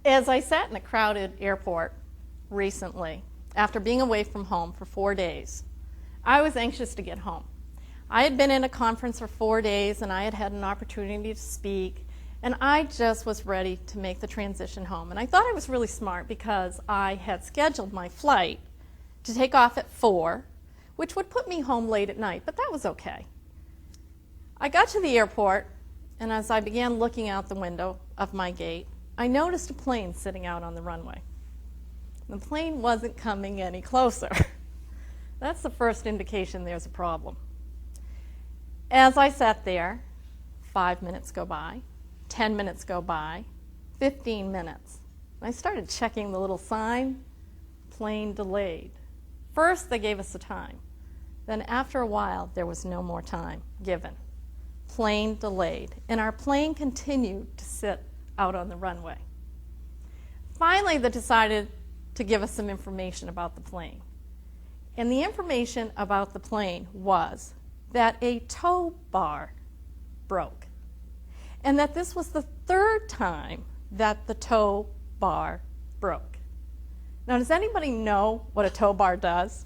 As I sat in a crowded airport recently, after being away from home for 4 days, I was anxious to get home. I had been in a conference for 4 days, and I had had an opportunity to speak, and I just was ready to make the transition home. And I thought I was really smart because I had scheduled my flight to take off at 4, which would put me home late at night, but that was okay. I got to the airport, and as I began looking out the window of my gate, I noticed a plane sitting out on the runway. The plane wasn't coming any closer. That's the first indication there's a problem. As I sat there, 5 minutes go by, 10 minutes go by, 15 minutes. I started checking the little sign, plane delayed. First, they gave us a time. Then after a while, there was no more time given. Plane delayed. And our plane continued to sit out on the runway. Finally, they decided to give us some information about the plane. And the information about the plane was that a tow bar broke. And that this was the 3rd time that the tow bar broke. Now, does anybody know what a tow bar does?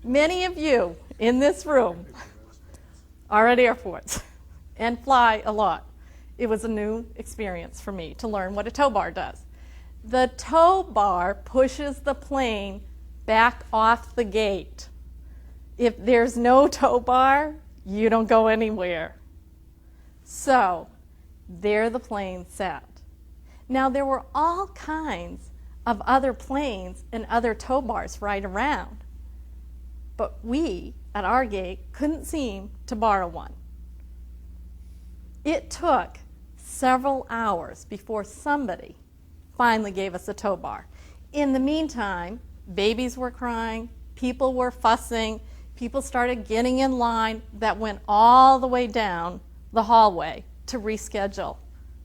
Many of you in this room are at airports and fly a lot. It was a new experience for me to learn what a tow bar does. The tow bar pushes the plane back off the gate. If there's no tow bar, you don't go anywhere. So, there the plane sat. Now, there were all kinds of other planes and other tow bars right around, but we, at our gate, couldn't seem to borrow one. It took several hours before somebody finally gave us a tow bar. In the meantime, babies were crying, people were fussing, people started getting in line that went all the way down the hallway to reschedule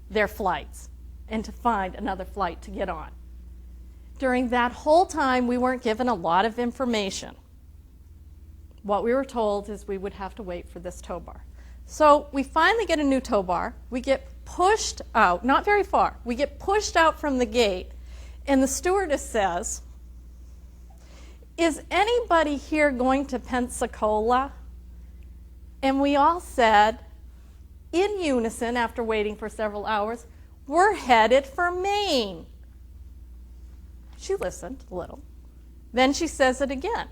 their flights and to find another flight to get on. During that whole time, we weren't given a lot of information. What we were told is we would have to wait for this tow bar. So we finally get a new tow bar. We get pushed out, not very far. We get pushed out from the gate, and the stewardess says, "Is anybody here going to Pensacola?" And we all said, in unison, after waiting for several hours, "We're headed for Maine." She listened a little. Then she says it again.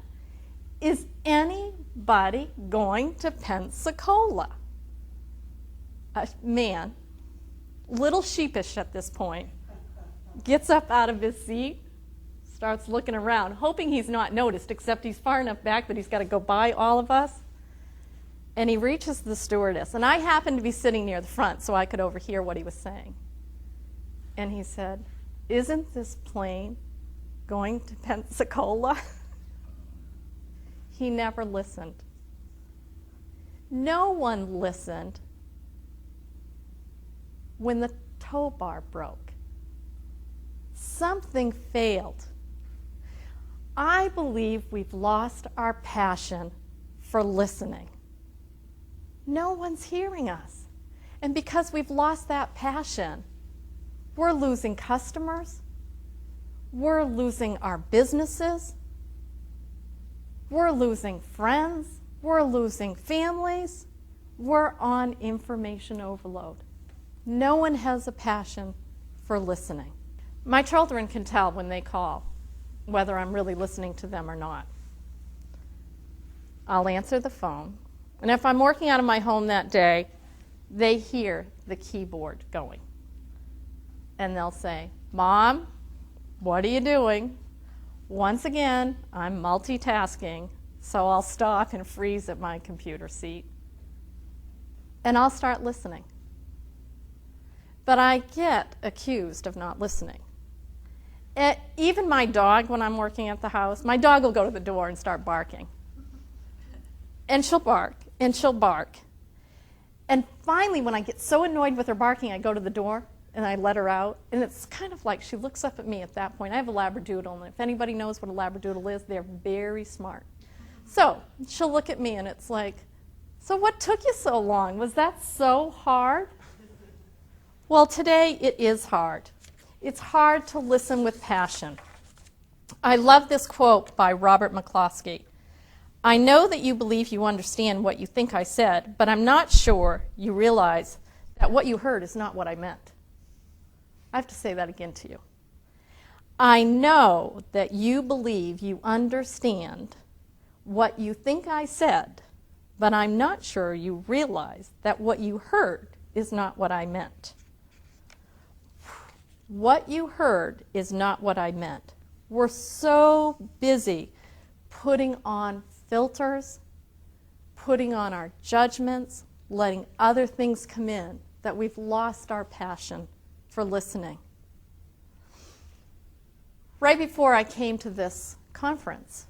"Is anybody going to Pensacola?" A man, little sheepish at this point, gets up out of his seat, starts looking around, hoping he's not noticed, except he's far enough back that he's got to go by all of us. And he reaches the stewardess. And I happened to be sitting near the front, so I could overhear what he was saying. And he said, "Isn't this plane going to Pensacola?" He never listened. No one listened when the tow bar broke. Something failed. I believe we've lost our passion for listening. No one's hearing us. And because we've lost that passion, we're losing customers, we're losing our businesses, we're losing friends, we're losing families, we're on information overload. No one has a passion for listening. My children can tell when they call whether I'm really listening to them or not. I'll answer the phone, and if I'm working out of my home that day, they hear the keyboard going. And they'll say, "Mom, what are you doing?" Once again, I'm multitasking, so I'll stop and freeze at my computer seat. And I'll start listening. But I get accused of not listening. Even my dog, when I'm working at the house, my dog will go to the door and start barking. And she'll bark, and she'll bark. And finally, when I get so annoyed with her barking, I go to the door and I let her out. And it's kind of like she looks up at me at that point. I have a Labradoodle, and if anybody knows what a Labradoodle is, they're very smart. So she'll look at me, and it's like, "So what took you so long? Was that so hard?" Well, today it is hard. It's hard to listen with passion. I love this quote by Robert McCloskey. I know that you believe you understand what you think I said, but I'm not sure you realize that what you heard is not what I meant. I have to say that again to you. I know that you believe you understand what you think I said, but I'm not sure you realize that what you heard is not what I meant. What you heard is not what I meant. We're so busy putting on filters, putting on our judgments, letting other things come in, that we've lost our passion for listening. Right before I came to this conference,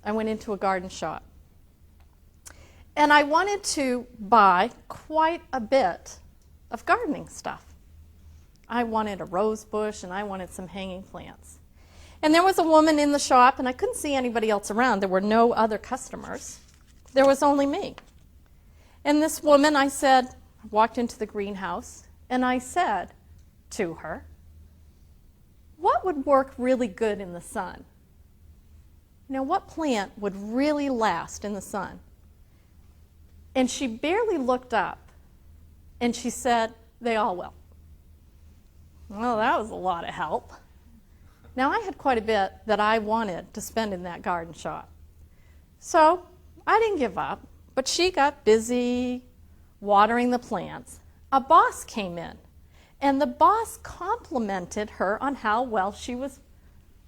I went into a garden shop. And I wanted to buy quite a bit of gardening stuff. I wanted a rose bush and I wanted some hanging plants. And there was a woman in the shop, and I couldn't see anybody else around. There were no other customers. There was only me. And this woman, I walked into the greenhouse, and I said to her, what would work really good in the sun? What plant would really last in the sun? And she barely looked up, and she said, they all will. Well, that was a lot of help. Now, I had quite a bit that I wanted to spend in that garden shop. So I didn't give up, but she got busy watering the plants. A boss came in, and the boss complimented her on how well she was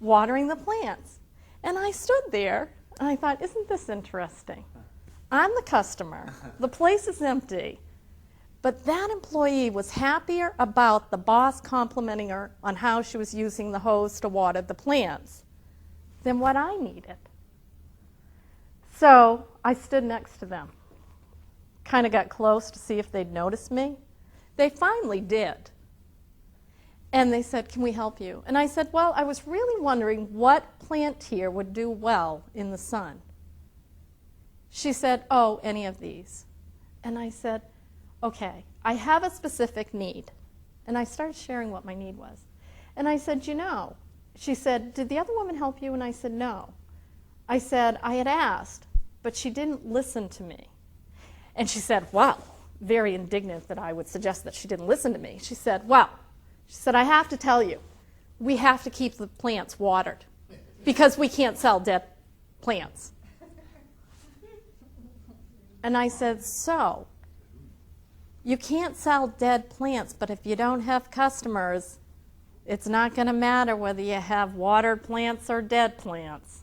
watering the plants. And I stood there, and I thought, isn't this interesting? I'm the customer. The place is empty. But that employee was happier about the boss complimenting her on how she was using the hose to water the plants than what I needed. So I stood next to them, kind of got close to see if they'd notice me. They finally did. And they said, can we help you? And I said, well, I was really wondering what plant here would do well in the sun. She said, oh, any of these. And I said, okay, I have a specific need. And I started sharing what my need was. And I said, she said, did the other woman help you? And I said, no. I said, I had asked, but she didn't listen to me. And she said, wow, very indignant that I would suggest that she didn't listen to me. She said, I have to tell you, we have to keep the plants watered because we can't sell dead plants. And I said, so, you can't sell dead plants, but if you don't have customers, it's not going to matter whether you have watered plants or dead plants.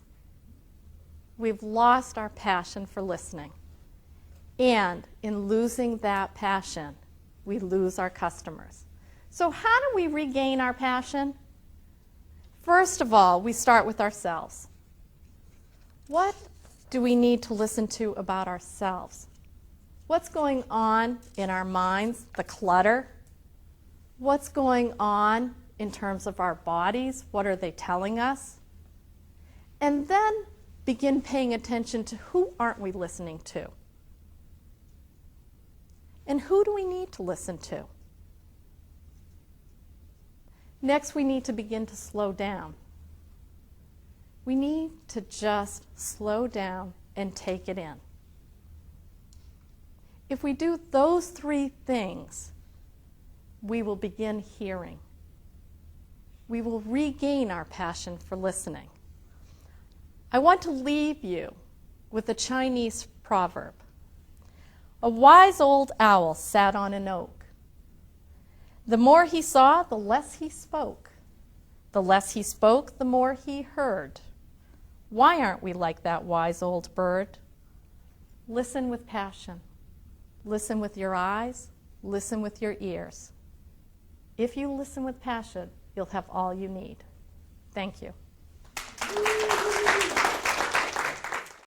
We've lost our passion for listening. And in losing that passion, we lose our customers. So how do we regain our passion? First of all, we start with ourselves. What do we need to listen to about ourselves? What's going on in our minds, the clutter? What's going on in terms of our bodies? What are they telling us? And then begin paying attention to who aren't we listening to? And who do we need to listen to? Next, we need to begin to slow down. We need to just slow down and take it in. If we do those three things, we will begin hearing. We will regain our passion for listening. I want to leave you with a Chinese proverb. A wise old owl sat on an oak. The more he saw, the less he spoke. The less he spoke, the more he heard. Why aren't we like that wise old bird? Listen with passion. Listen with your eyes. Listen with your ears. If you listen with passion, you'll have all you need. Thank you.